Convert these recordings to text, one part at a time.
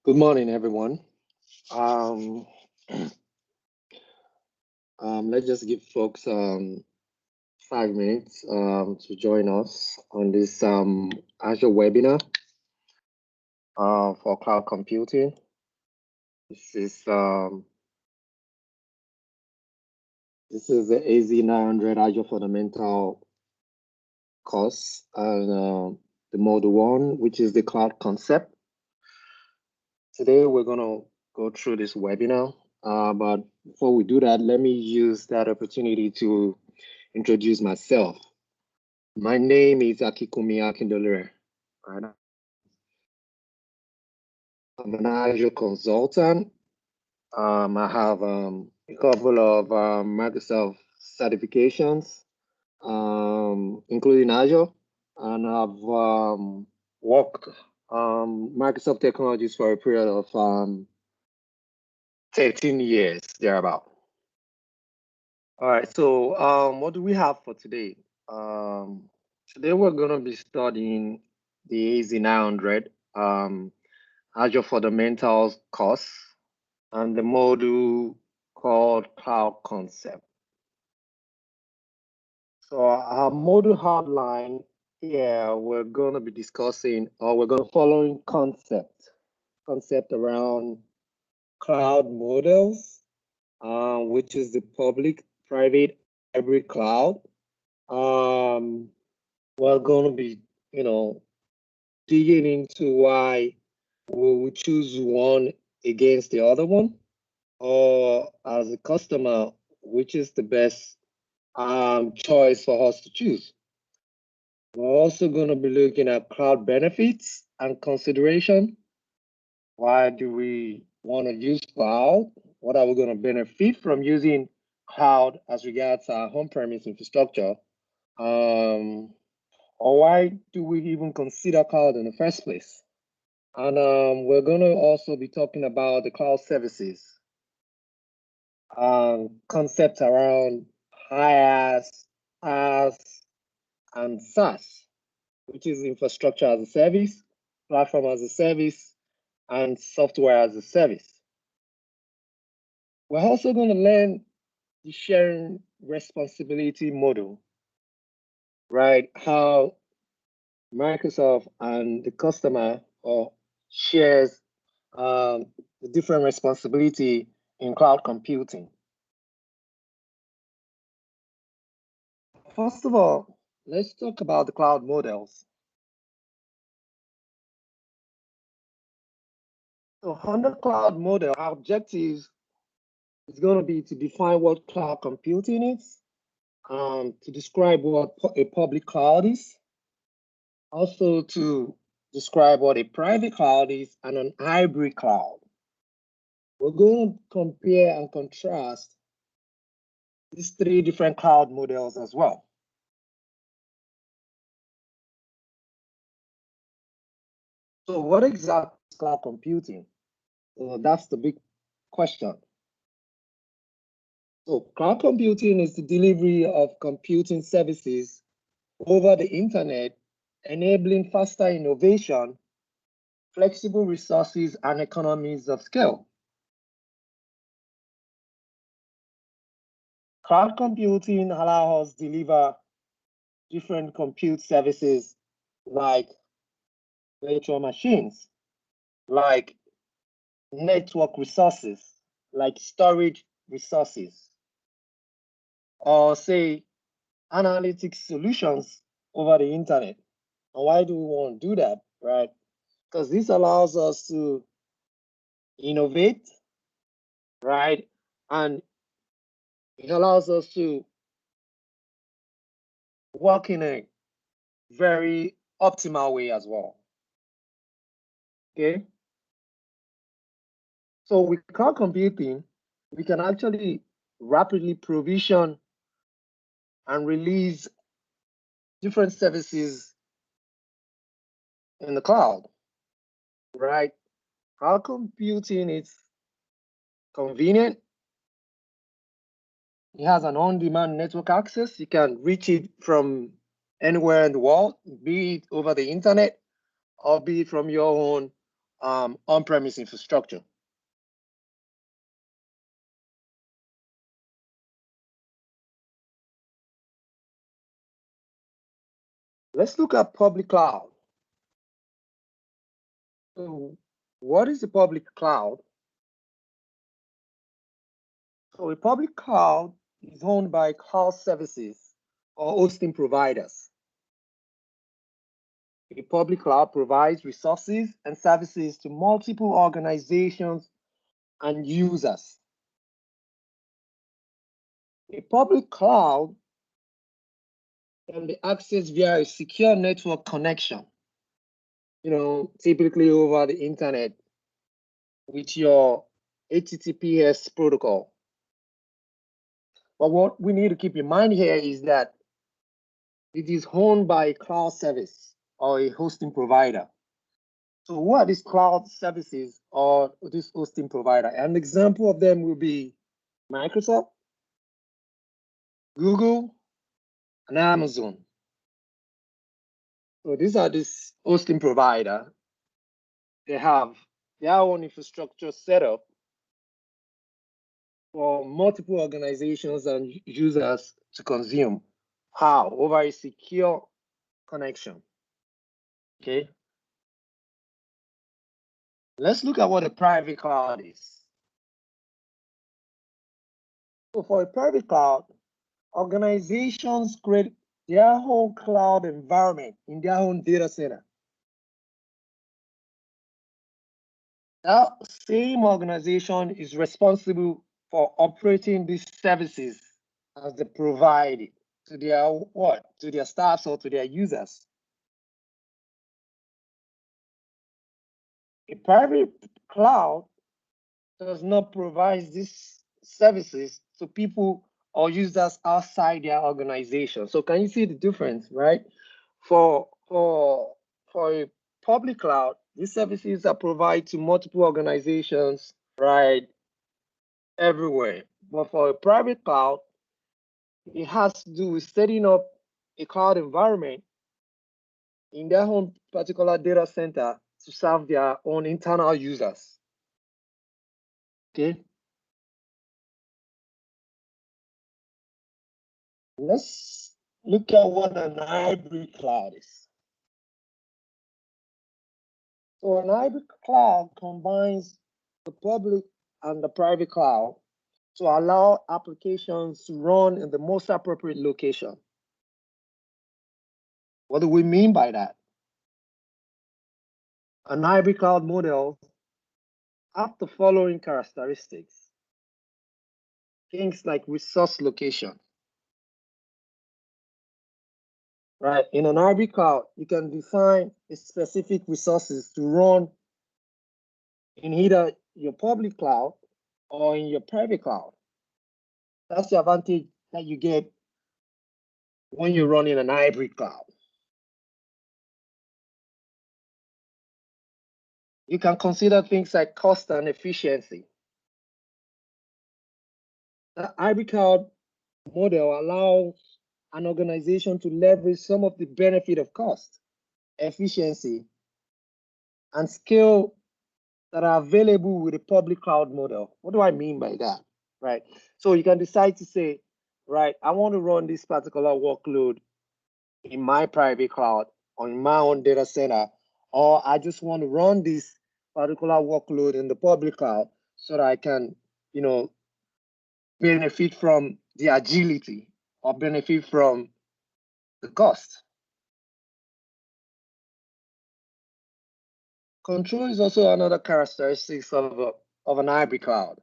Good morning, everyone. Um, let's just give folks 5 minutes to join us on this Azure webinar for cloud computing. This is the AZ900 Azure Fundamental course, and the Module 1, which is the cloud concept. Today, we're going to go through this webinar, but before we do that, let me use that opportunity to introduce myself. My name is Akikumi Akindolere. Right? I'm an Azure consultant. I have a couple of Microsoft certifications, including Azure, and I've worked Microsoft technologies for a period of 13 years, thereabout. All right, so what do we have for today? Today we're going to be studying the AZ900 Azure Fundamentals course and the module called Cloud Concept. So our module outline here, we're going to be discussing, or we're going to follow concept around cloud models, which is the public, private, hybrid cloud. We're going to be, digging into why we would choose one against the other one, or as a customer, which is the best choice for us to choose. We're also going to be looking at cloud benefits and consideration. Why do we want to use cloud? What are we going to benefit from using cloud as regards our on-premise infrastructure? Or why do we even consider cloud in the first place? And we're going to also be talking about the cloud services, concepts around IaaS, PaaS, and SaaS, which is infrastructure as a service, platform as a service, and software as a service. We're also going to learn the sharing responsibility model, right? How Microsoft and the customer shares the different responsibility in cloud computing. First of all, let's talk about the cloud models. So on the cloud model, our objectives is going to be to define what cloud computing is, to describe what a public cloud is, also to describe what a private cloud is and an hybrid cloud. We're going to compare and contrast these three different cloud models as well. So what exactly is cloud computing? That's the big question. So cloud computing is the delivery of computing services over the internet, enabling faster innovation, flexible resources, and economies of scale. Cloud computing allows us to deliver different compute services like virtual machines, like network resources, like storage resources, or say analytics solutions over the internet. And why do we want to do that, right? Because this allows us to innovate, right? And it allows us to work in a very optimal way as well. Okay. So with cloud computing, we can actually rapidly provision and release different services in the cloud, right? Cloud computing is convenient. It has an on-demand network access. You can reach it from anywhere in the world, be it over the internet or be it from your own on-premise infrastructure. Let's look at public cloud. So what is the public cloud? So a public cloud is owned by cloud services or hosting providers. A public cloud provides resources and services to multiple organizations and users. A public cloud can be accessed via a secure network connection, typically over the internet with your HTTPS protocol. But what we need to keep in mind here is that it is owned by a cloud service or a hosting provider. So what are these cloud services or this hosting provider? An example of them will be Microsoft, Google, and Amazon. So these are this hosting provider. They have their own infrastructure set up for multiple organizations and users to consume. How? Over a secure connection. Okay. Let's look at what a private cloud is. So for a private cloud, organizations create their own cloud environment in their own data center. That same organization is responsible for operating these services as they provide it to their what? To their staffs or to their users. A private cloud does not provide these services to people or users outside their organization. So can you see the difference, right? For a public cloud, these services are provided to multiple organizations, right, everywhere. But for a private cloud, it has to do with setting up a cloud environment in their own particular data center to serve their own internal users. Okay. Let's look at what an hybrid cloud is. So an hybrid cloud combines the public and the private cloud to allow applications to run in the most appropriate location. What do we mean by that? An hybrid cloud model have the following characteristics. Things like resource location. Right, in an hybrid cloud, you can define specific resources to run in either your public cloud or in your private cloud. That's the advantage that you get when you're running an hybrid cloud. You can consider things like cost and efficiency. The hybrid cloud model allows an organization to leverage some of the benefit of cost, efficiency, and scale that are available with a public cloud model. What do I mean by that? Right. So you can decide to say, right, I want to run this particular workload in my private cloud or in my own data center, or I just want to run this particular workload in the public cloud so that I can, benefit from the agility or benefit from the cost. Control is also another characteristic of an hybrid cloud.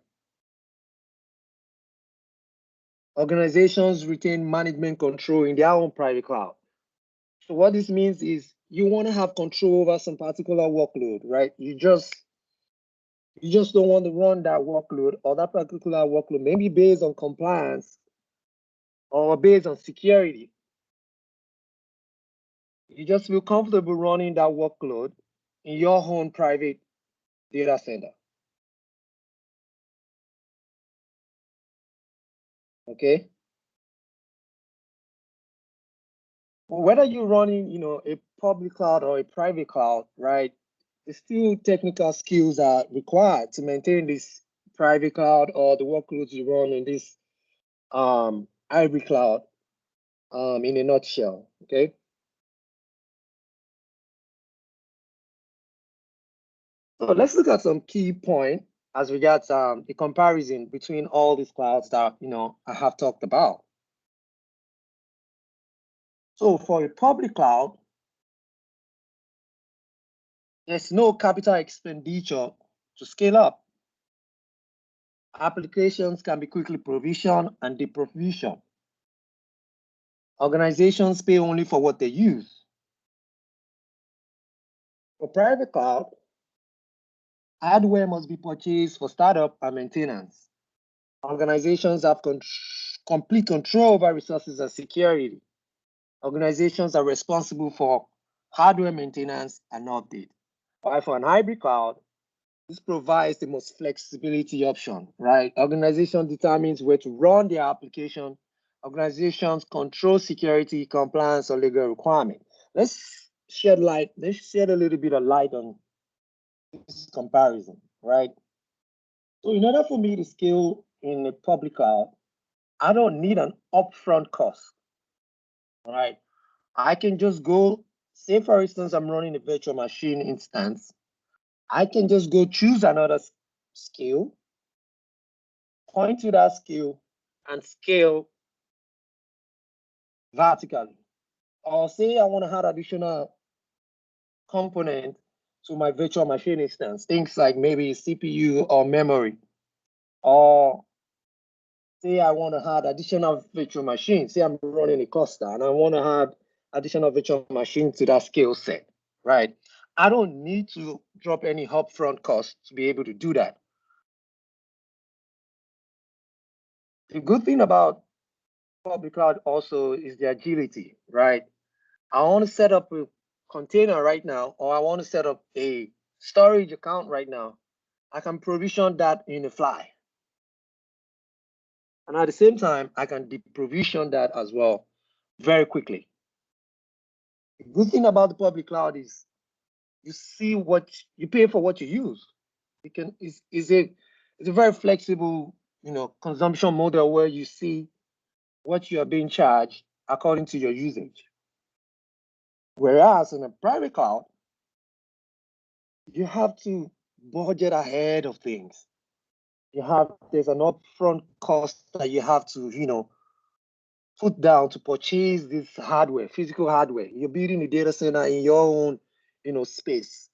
Organizations retain management control in their own private cloud. So what this means is you want to have control over some particular workload, right? You just don't want to run that workload or that particular workload, maybe based on compliance or based on security. You just feel comfortable running that workload in your own private data center. Okay. Whether you're running, a public cloud or a private cloud, right? there's still technical skills are required to maintain this private cloud or the workloads you run in this hybrid cloud in a nutshell, okay? So let's look at some key points as regards the comparison between all these clouds that I have talked about. So for a public cloud, there's no capital expenditure to scale up. Applications can be quickly provisioned and deprovisioned. Organizations pay only for what they use. For private cloud, hardware must be purchased for startup and maintenance. Organizations have complete control over resources and security. Organizations are responsible for hardware maintenance and update. While for an hybrid cloud, this provides the most flexibility option, right? Organization determines where to run their application. Organizations control security, compliance, or legal requirement. Let's shed a little bit of light on this comparison, right? So in order for me to scale in a public cloud, I don't need an upfront cost, right? I can just go, say for instance, I'm running a virtual machine instance. I can just go choose another skill, point to that skill, and scale vertically. Or say I want to add additional component to my virtual machine instance, things like maybe CPU or memory. Or say I want to add additional virtual machine. Say I'm running a cluster and I want to add additional virtual machine to that skill set, right? I don't need to drop any upfront cost to be able to do that. The good thing about public cloud also is the agility, right? I want to set up a container right now, or I want to set up a storage account right now. I can provision that in a fly. And at the same time, I can deprovision that as well very quickly. The good thing about the public cloud is you see what you pay for what you use. You can it's a very flexible, consumption model where you see what you are being charged according to your usage. Whereas in a private cloud, you have to budget ahead of things. There's an upfront cost that you have to, put down to purchase this hardware, physical hardware. You're building a data center in your own, space.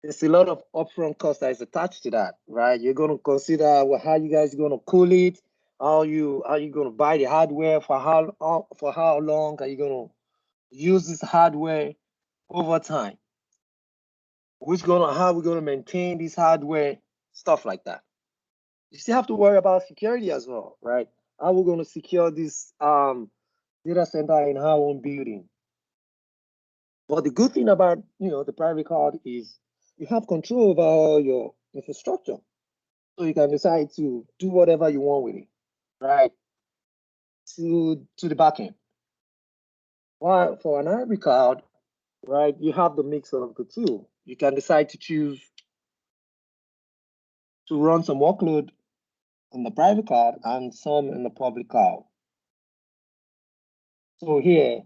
There's a lot of upfront cost that is attached to that, right? You're going to consider how you guys are going to cool it, how you going to buy the hardware, for how long are you going to use this hardware over time? How we're going to maintain this hardware, stuff like that. You still have to worry about security as well, right? How we're going to secure this data center in our own building. But the good thing about the private cloud is you have control over all your infrastructure. So you can decide to do whatever you want with it, right? To the backend. While for an hybrid cloud, right, you have the mix of the two. You can decide to choose to run some workload in the private cloud and some in the public cloud. So here,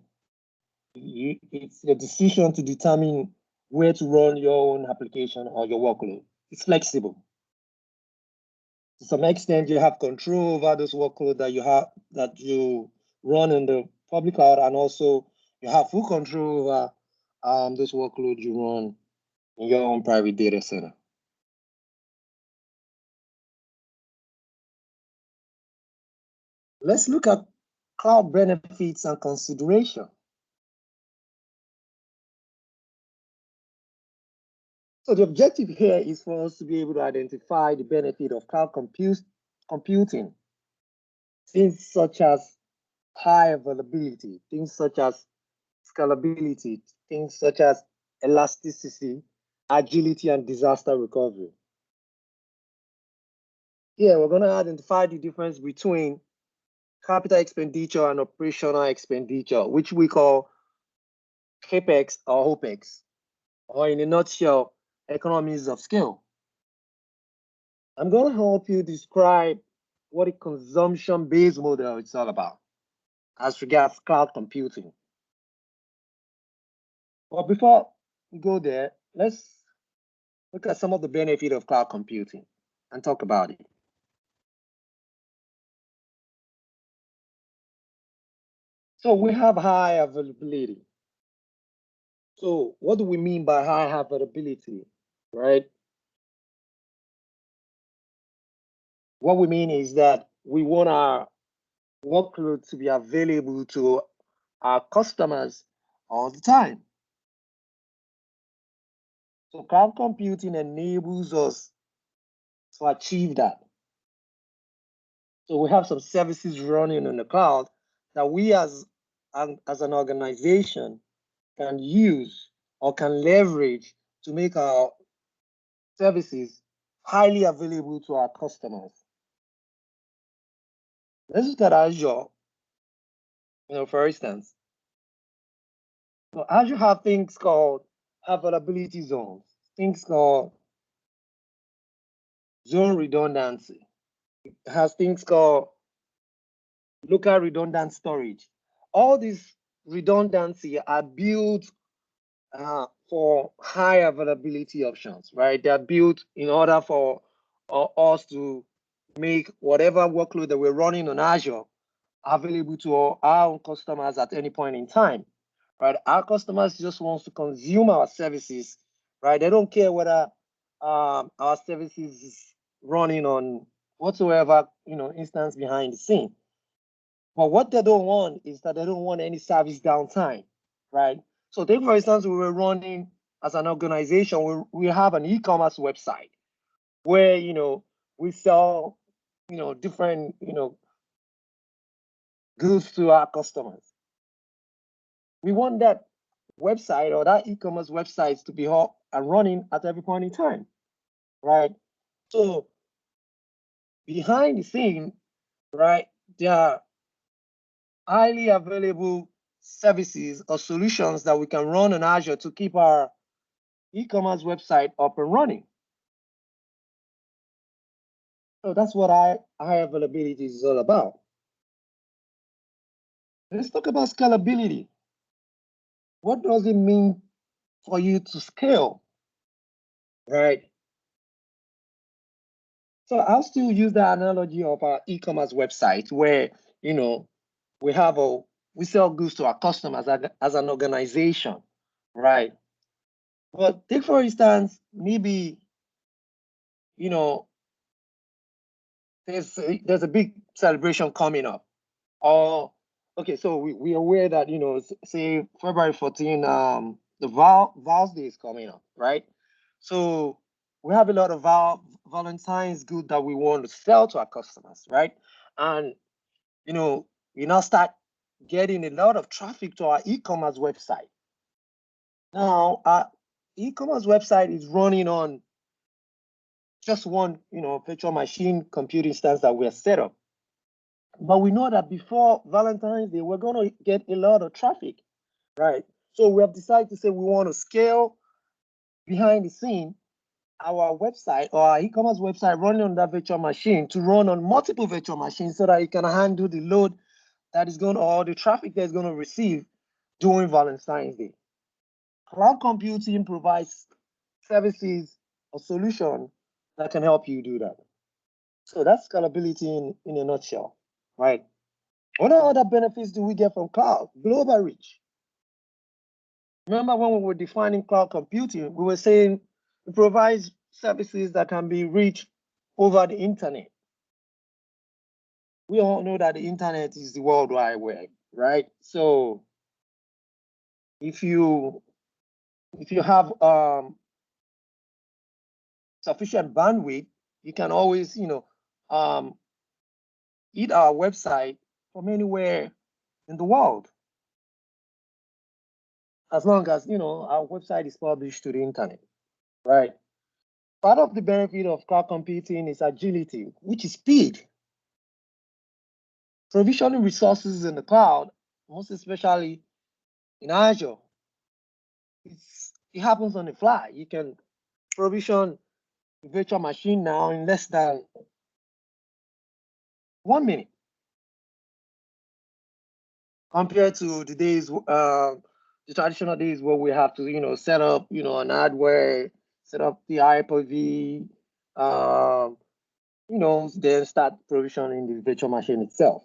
it's your decision to determine where to run your own application or your workload. It's flexible. To some extent, you have control over those workload that you run in the public cloud, and also you have full control over those workload you run in your own private data center. Let's look at cloud benefits and consideration. So the objective here is for us to be able to identify the benefit of cloud computing. Things such as high availability, things such as scalability, things such as elasticity, agility, and disaster recovery. Here, we're going to identify the difference between capital expenditure and operational expenditure, which we call CAPEX or OPEX. Or in a nutshell, CAPEX is the expenditure that you incur to run your application. Operational expenditure is the expenditure that you incur to maintain your application. economies of scale. I'm going to help you describe what a consumption-based model is all about as regards cloud computing. But before we go there, let's look at some of the benefits of cloud computing and talk about it. So we have high availability. So what do we mean by high availability, right? What we mean is that we want our workload to be available to our customers all the time. So cloud computing enables us to achieve that. So we have some services running in the cloud that we as an organization can use or can leverage to make our services highly available to our customers. Let's look at Azure, for instance. So Azure have things called availability zones, things called zone redundancy. It has things called local redundant storage. All these redundancy are built for high availability options, right? They're built in order for us to make whatever workload that we're running on Azure available to our own customers at any point in time, right? Our customers just want to consume our services, right? They don't care whether our services is running on whatsoever, instance behind the scene. But what they don't want is that they don't want any service downtime, right? So take, for instance, we were running as an organization, we have an e-commerce website where, we sell, different, goods to our customers. We want that website or that e-commerce website to be up and running at every point in time, right? So behind the scene, right, there are highly available services or solutions that we can run on Azure to keep our e-commerce website up and running. So that's what high availability is all about. Let's talk about scalability. What does it mean for you to scale, right? So I'll still use the analogy of our e-commerce website where, we sell goods to our customers as an organization, right? But take, for instance, maybe, there's a big celebration coming up. Or, okay, so we are aware that, say February 14, the Val's Day is coming up, right? So we have a lot of Valentine's good that we want to sell to our customers, right? And, we now start getting a lot of traffic to our e-commerce website. Now, our e-commerce website is running on just one, virtual machine computing instance that we are set up. But we know that before Valentine's Day, we're going to get a lot of traffic, right? So we have decided to say we want to scale behind the scene our website or our e-commerce website running on that virtual machine to run on multiple virtual machines so that it can handle the load that is going to, or the traffic that is going to receive during Valentine's Day. Cloud computing provides services or solution that can help you do that. So that's scalability in a nutshell, right? What other benefits do we get from cloud? Global reach. Remember when we were defining cloud computing, we were saying it provides services that can be reached over the internet. We all know that the internet is the World Wide Web, right? So if you have sufficient bandwidth, you can always, hit our website from anywhere in the world, as long as our website is published to the internet, right? Part of the benefit of cloud computing is agility, which is speed. Provisioning resources in the cloud, most especially in Azure, it happens on the fly. You can provision the virtual machine now in less than 1 minute, compared to the days, the traditional days where we have to, set up, an hardware, set up the Hyper-V, then start provisioning the virtual machine itself.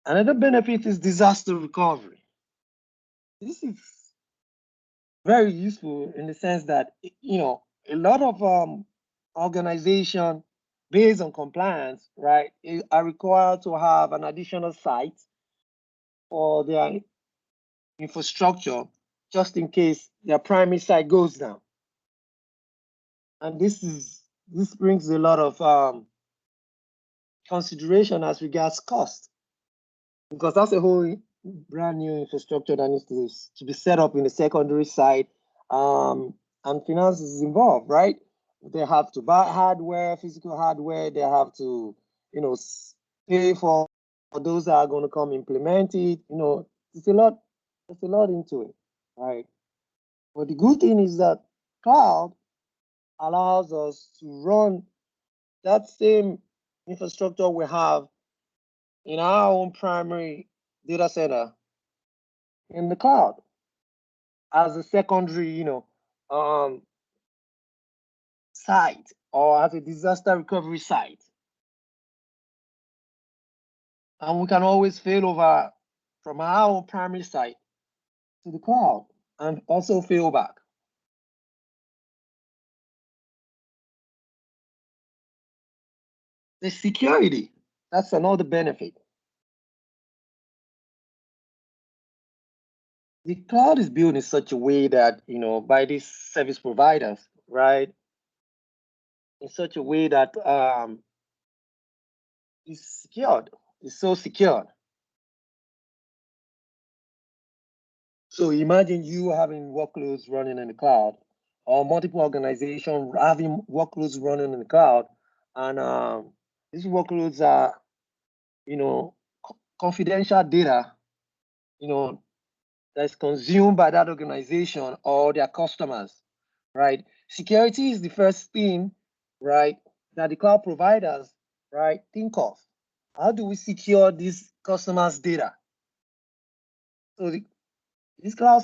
Another benefit is disaster recovery. This is very useful in the sense that, a lot of organization based on compliance, right, are required to have an additional site for their infrastructure just in case their primary site goes down. And this brings a lot of consideration as regards cost, because that's a whole brand new infrastructure that needs to be set up in the secondary site, and finance is involved, right? They have to buy hardware, physical hardware. They have to, pay for those that are going to come implement it. It's a lot. There's a lot into it, right? But the good thing is that cloud allows us to run that same infrastructure we have in our own primary data center in the cloud as a secondary, site, or as a disaster recovery site. And we can always fail over from our own primary site to the cloud and also fail back. The security, that's another benefit. The cloud is built in such a way that, by these service providers, right? In such a way that is secured, is so secured. So imagine you having workloads running in the cloud, or multiple organizations having workloads running in the cloud, and these workloads are, confidential data, that's consumed by that organization or their customers, right? Security is the first thing, right, that the cloud providers, right, think of. How do we secure these customers' data? So these cloud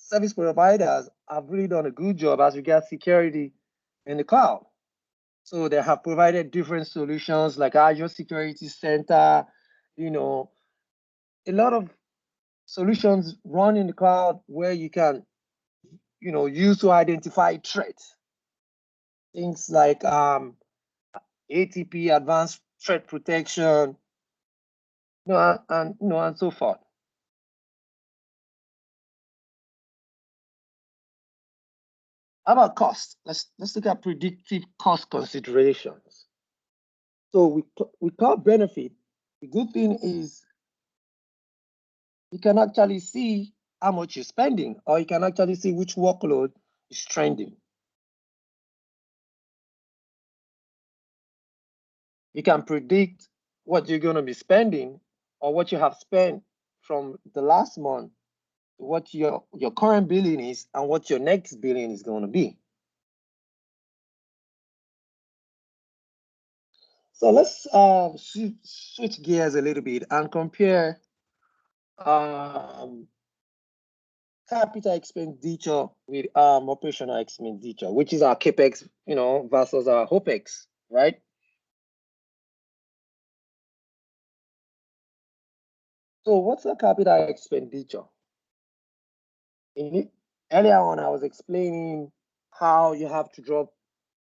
service providers have really done a good job as regards security in the cloud. So they have provided different solutions like Azure Security Center, a lot of solutions run in the cloud where you can, use to identify threats. Things like ATP, advanced threat protection, and so forth. How about cost? Let's look at predictive cost considerations. So we cloud benefit, the good thing is you can actually see how much you're spending, or you can actually see which workload is trending. You can predict what you're going to be spending, or what you have spent from the last month, what your current billing is, and what your next billing is going to be. So let's switch gears a little bit and compare capital expenditure with operational expenditure, which is our capex, versus our opex, right? So what's a capital expenditure? Earlier on, I was explaining how you have to drop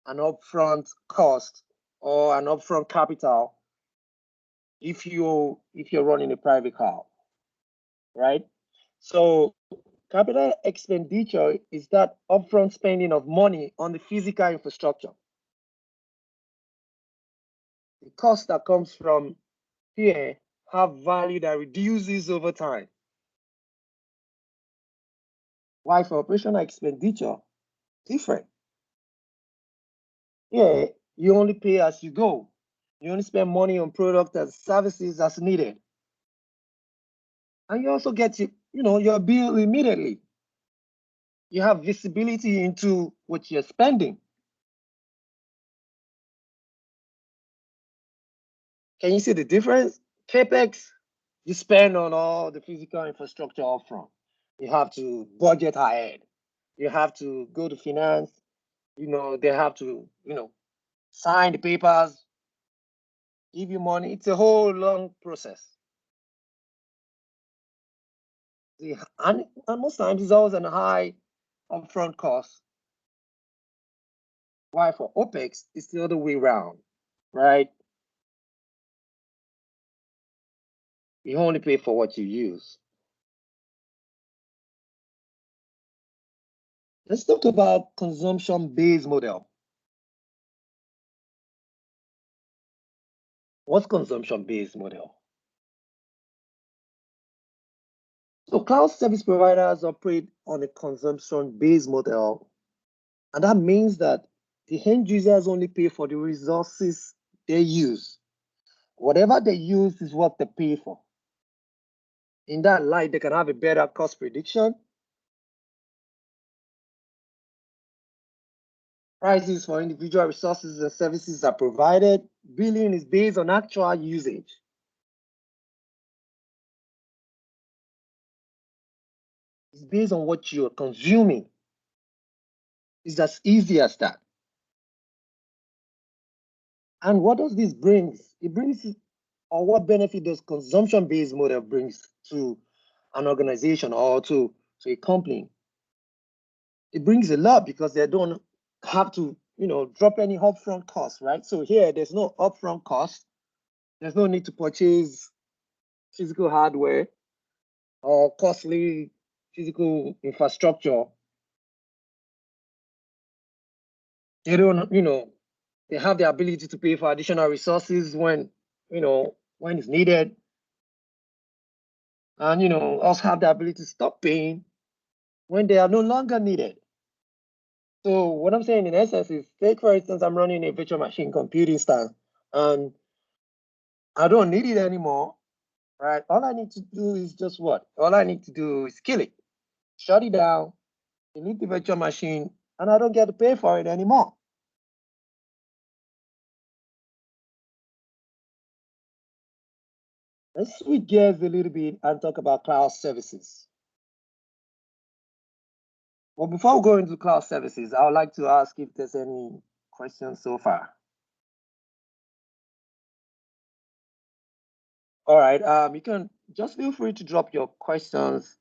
an upfront cost or an upfront capital if you're running a private car, right? So capital expenditure is that upfront spending of money on the physical infrastructure. The cost that comes from here have value that reduces over time. Why for operational expenditure, different. Yeah, you only pay as you go. You only spend money on products and services as needed. And you also get your bill immediately. You have visibility into what you're spending. Can you see the difference? CapEx, you spend on all the physical infrastructure upfront. You have to budget ahead. You have to go to finance. They have to, sign the papers, give you money. It's a whole long process. And most times it's always a high upfront cost. Why for OPEX, it's the other way around, right? You only pay for what you use. Let's talk about consumption-based model. What's consumption-based model? So cloud service providers operate on a consumption-based model, and that means that the end users only pay for the resources they use. Whatever they use is what they pay for. In that light, they can have a better cost prediction. Prices for individual resources and services are provided. Billing is based on actual usage. It's based on what you're consuming. It's as easy as that. And what does this bring? It brings, or what benefit does consumption-based model brings to an organization or to a company? It brings a lot because they don't have to, drop any upfront cost, right? So here, there's no upfront cost. There's no need to purchase physical hardware or costly physical infrastructure. They don't, they have the ability to pay for additional resources when it's needed. And, also have the ability to stop paying when they are no longer needed. So what I'm saying in essence is, take for instance, I'm running a virtual machine computing instance and I don't need it anymore, right? All I need to do is just what? All I need to do is kill it, shut it down, delete the virtual machine, and I don't get to pay for it anymore. Let's switch gears a little bit and talk about cloud services. Well, before we go into cloud services, I would like to ask if there's any questions so far. All right, you can just feel free to drop your questions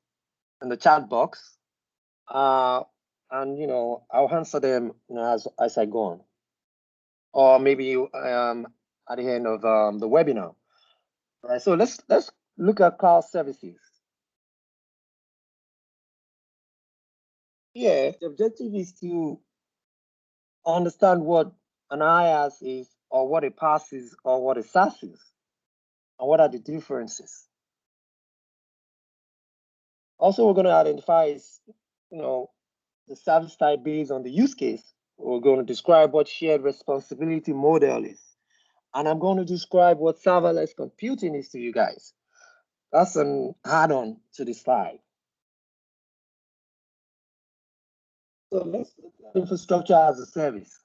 in the chat box, and I'll answer them as I go on, or maybe at the end of the webinar. All right, so let's look at cloud services. Yeah, the objective is to understand what an IaaS is, or what a PaaS is, or what a SaaS is, and what are the differences. Also, we're going to identify, the service type based on the use case. We're going to describe what shared responsibility model is. And I'm going to describe what serverless computing is to you guys. That's an add-on to the slide. So let's look at infrastructure as a service.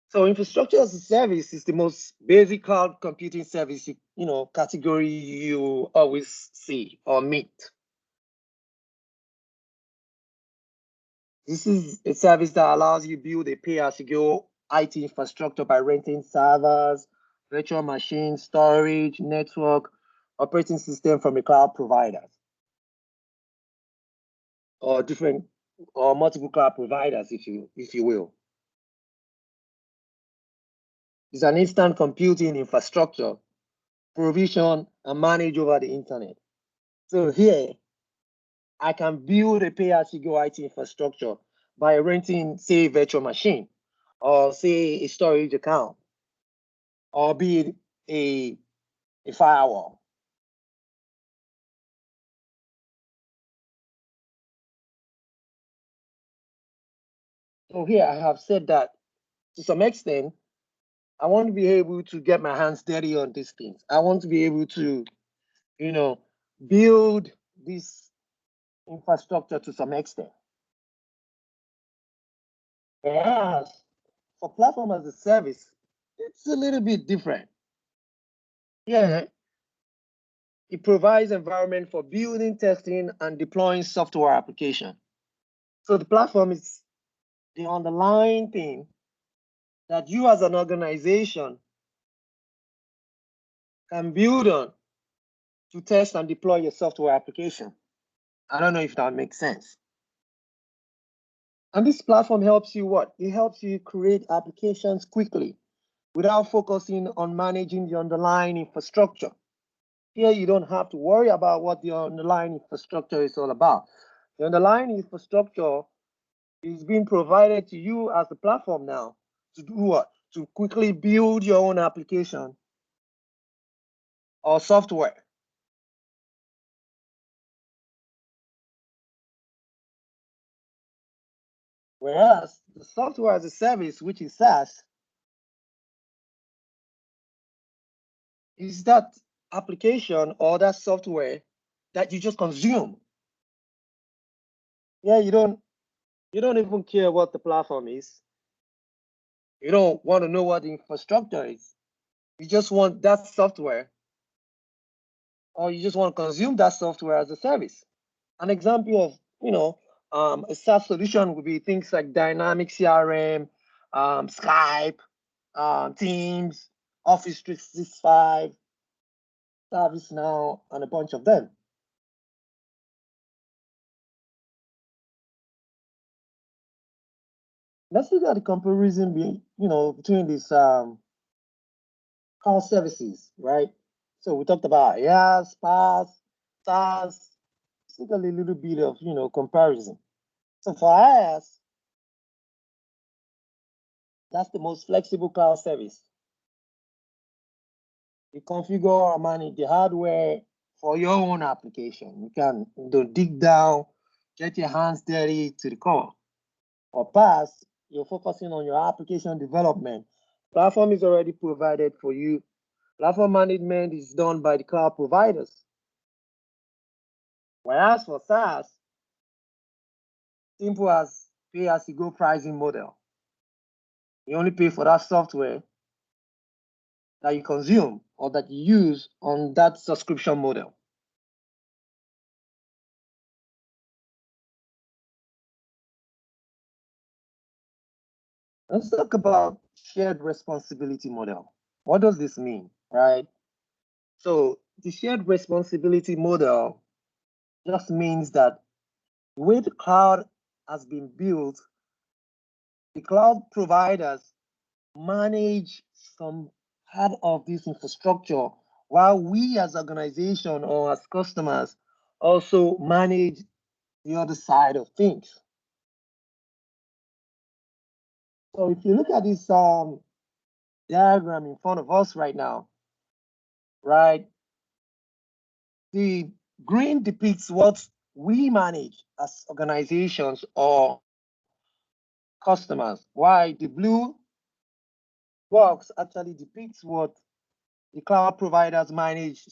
So infrastructure as a service is the most basic cloud computing service, category you always see or meet. This is a service that allows you to build a pay-as-you-go IT infrastructure by renting servers, virtual machines, storage, network, operating system from a cloud providers, or multiple cloud providers, if you will. It's an instant computing infrastructure provision and manage over the internet. So here, I can build a pay-as-you-go IT infrastructure by renting, say, a virtual machine, or say a storage account, or be it a firewall. So here I have said that to some extent, I want to be able to get my hands dirty on these things. I want to be able to, build this infrastructure to some extent. Whereas for platform as a service, it's a little bit different. Yeah, it provides environment for building, testing, and deploying software application. So the platform is the underlying thing that you as an organization can build on to test and deploy your software application. I don't know if that makes sense. And this platform helps you what? It helps you create applications quickly without focusing on managing the underlying infrastructure. Here, you don't have to worry about what the underlying infrastructure is all about. The underlying infrastructure is being provided to you as a platform now to do what? To quickly build your own application or software. Whereas the software as a service, which is SaaS, is that application or that software that you just consume. Yeah, you don't even care what the platform is. You don't want to know what the infrastructure is. You just want that software, or you just want to consume that software as a service. An example of a SaaS solution would be things like Dynamic CRM, Skype, Teams, Office 365, ServiceNow, and a bunch of them. Let's look at the comparison between these cloud services, right? So we talked about IaaS, PaaS, SaaS. Let's look at a little bit of comparison. So for IaaS, that's the most flexible cloud service. You configure and manage the hardware for your own application. You can dig down, get your hands dirty to the core. For PaaS, you're focusing on your application development. Platform is already provided for you. Platform management is done by the cloud providers. Whereas for SaaS, simple as pay-as-you-go pricing model. You only pay for that software that you consume or that you use on that subscription model. Let's talk about shared responsibility model. What does this mean, right? So the shared responsibility model just means that the way the cloud has been built, the cloud providers manage some part of this infrastructure while we as organization or as customers also manage the other side of things. So if you look at this diagram in front of us right now, right, the green depicts what we manage as organizations or customers, while the blue box actually depicts what the cloud providers manage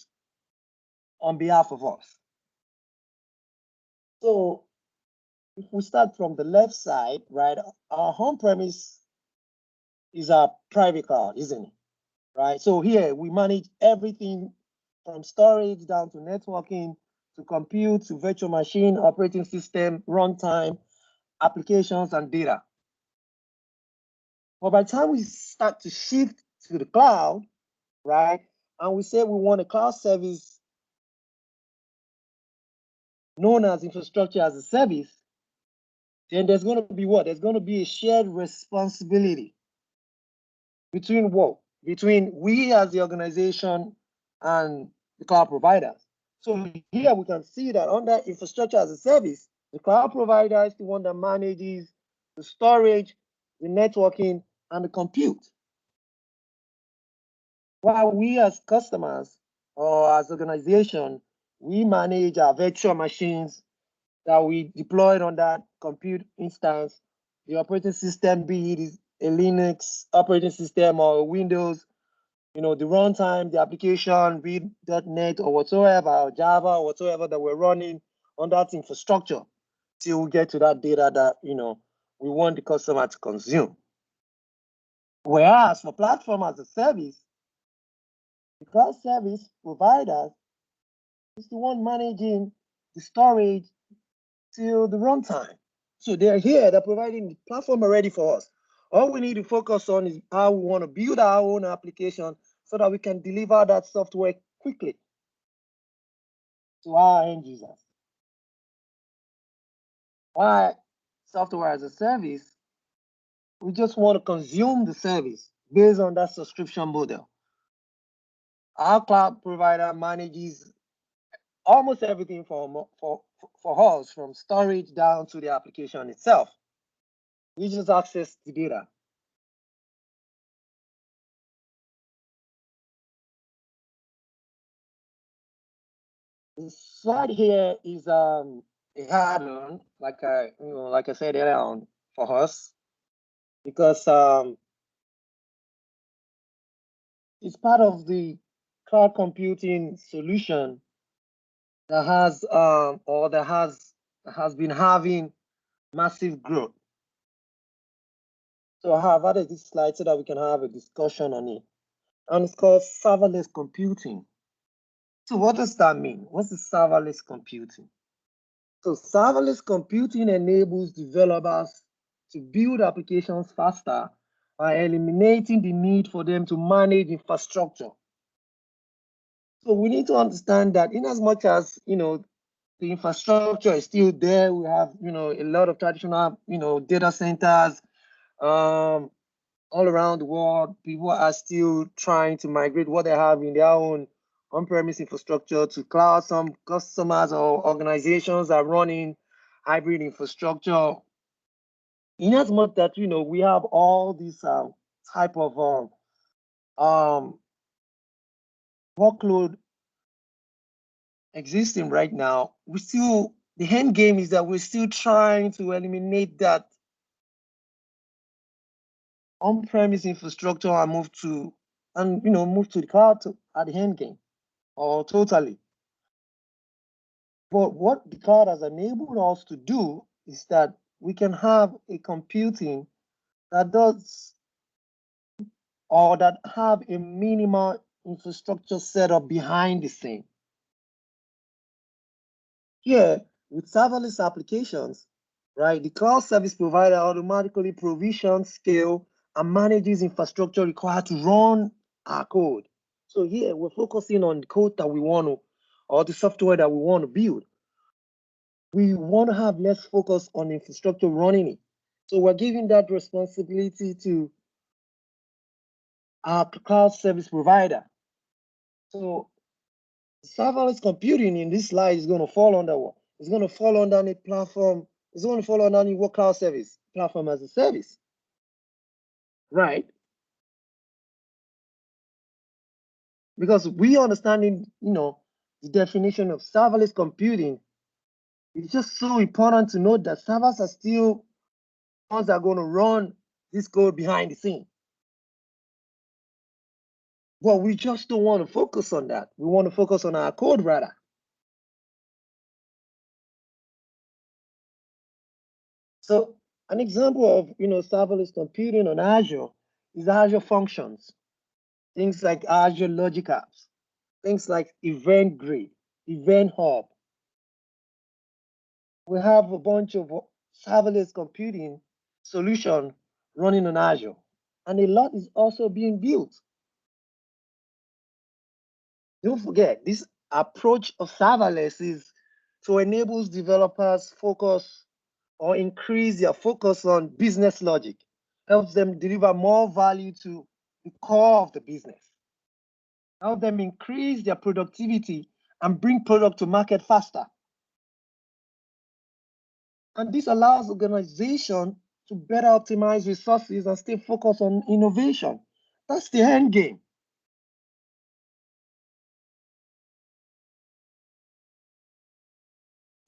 on behalf of us. So if we start from the left side, right, our home premise is our private cloud, isn't it? Right. So here we manage everything from storage down to networking to compute to virtual machine, operating system, runtime, applications, and data. But by the time we start to shift to the cloud, right, and we say we want a cloud service known as infrastructure as a service, then there's going to be what? There's going to be a shared responsibility between what? Between we as the organization and the cloud providers. So here we can see that under infrastructure as a service, the cloud provider is the one that manages the storage, the networking, and the compute. While we as customers or as organization, we manage our virtual machines that we deployed on that compute instance, the operating system, be it a Linux operating system or Windows the runtime, the application, read.NET or whatsoever, or Java or whatsoever that we're running on that infrastructure till we get to that data that, we want the customer to consume. Whereas for platform as a service, the cloud service provider is the one managing the storage till the runtime. So they're here, they're providing the platform already for us. All we need to focus on is how we want to build our own application so that we can deliver that software quickly to our end users. Why software as a service? We just want to consume the service based on that subscription model. Our cloud provider manages almost everything for us, from storage down to the application itself. We just access the data. The slide here is a add-on, like I said earlier on, for us, because it's part of the cloud computing solution that has been having massive growth. So I have added this slide so that we can have a discussion on it. And it's called serverless computing. So what does that mean? What's the serverless computing? So serverless computing enables developers to build applications faster by eliminating the need for them to manage infrastructure. So we need to understand that in as much as, the infrastructure is still there, we have, a lot of traditional, data centers, all around the world. People are still trying to migrate what they have in their own on-premise infrastructure to cloud. Some customers or organizations are running hybrid infrastructure. In as much that, we have all these type of workload existing right now, the end game is that we're still trying to eliminate that on-premise infrastructure and move to the cloud at the end game, or totally. But what the cloud has enabled us to do is that we can have a computing that does, or that have a minimal infrastructure setup behind the scene. Here, with serverless applications, right, the cloud service provider automatically provisions, scale, and manages infrastructure required to run our code. So here, we're focusing on the code that we want to, or the software that we want to build. We want to have less focus on infrastructure running it. So we're giving that responsibility to our cloud service provider. So serverless computing in this slide is going to fall under what? It's going to fall under a platform. It's going to fall under a work cloud service, platform as a service, right? Because we understanding, the definition of serverless computing, it's just so important to note that servers are still ones that are going to run this code behind the scene. But we just don't want to focus on that. We want to focus on our code rather. So an example of serverless computing on Azure is Azure Functions. Things like Azure Logic Apps, things like Event Grid, Event Hub. We have a bunch of serverless computing solution running on Azure, and a lot is also being built. Don't forget, this approach of serverless is to enable developers focus or increase their focus on business logic, helps them deliver more value to the core of the business, help them increase their productivity and bring product to market faster. And this allows organizations to better optimize resources and stay focused on innovation. That's the end game.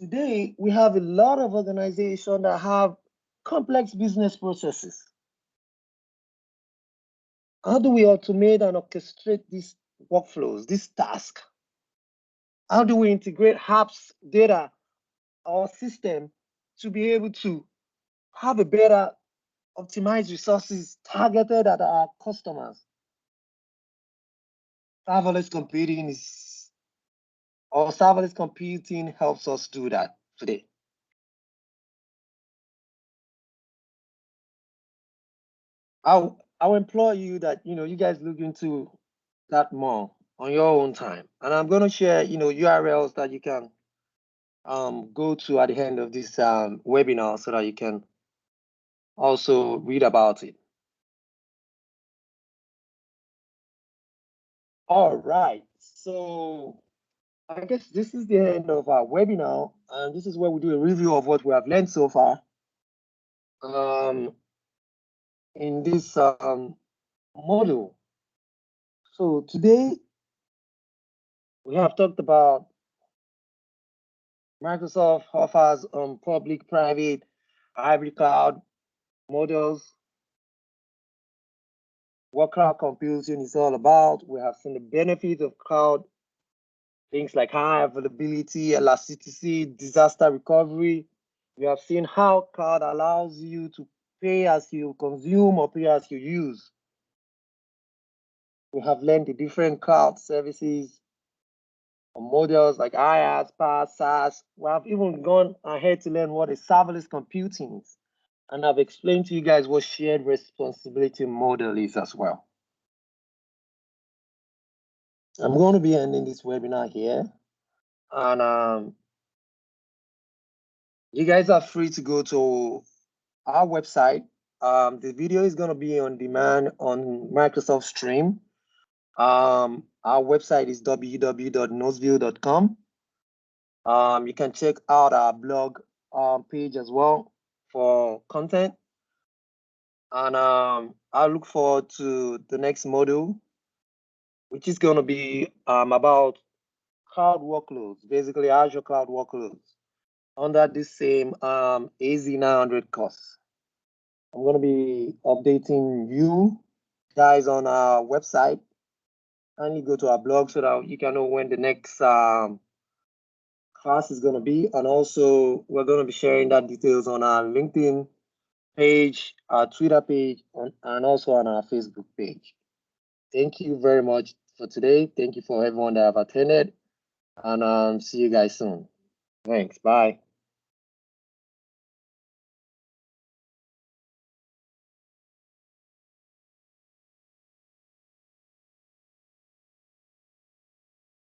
Today, we have a lot of organizations that have complex business processes. How do we automate and orchestrate these workflows, this task? How do we integrate apps, data, our system to be able to have a better optimized resources targeted at our customers? Serverless computing helps us do that today. I'll implore you that you guys look into that more on your own time, and I'm going to share URLs that you can go to at the end of this webinar so that you can also read about it. All right, so I guess this is the end of our webinar, and this is where we do a review of what we have learned so far in this module. So today we have talked about Microsoft offers public, private, hybrid cloud models, what cloud computing is all about. We have seen the benefits of cloud, things like high availability, elasticity, disaster recovery. We have seen how cloud allows you to pay as you consume or pay as you use. We have learned the different cloud services or models like IaaS, PaaS, SaaS. We have even gone ahead to learn what is serverless computing is. And I've explained to you guys what shared responsibility model is as well. I'm going to be ending this webinar here. And you guys are free to go to our website. The video is going to be on demand on Microsoft Stream. Our website is www.nodesville.com. You can check out our blog page as well for content. And I look forward to the next module, which is going to be about cloud workloads, basically Azure cloud workloads, under this same AZ900 course. I'm going to be updating you guys on our website. Kindly go to our blog so that you can know when the next class is going to be. And also, we're going to be sharing that details on our LinkedIn page, our Twitter page, and also on our Facebook page. Thank you very much for today. Thank you for everyone that have attended. And see you guys soon. Thanks. Bye.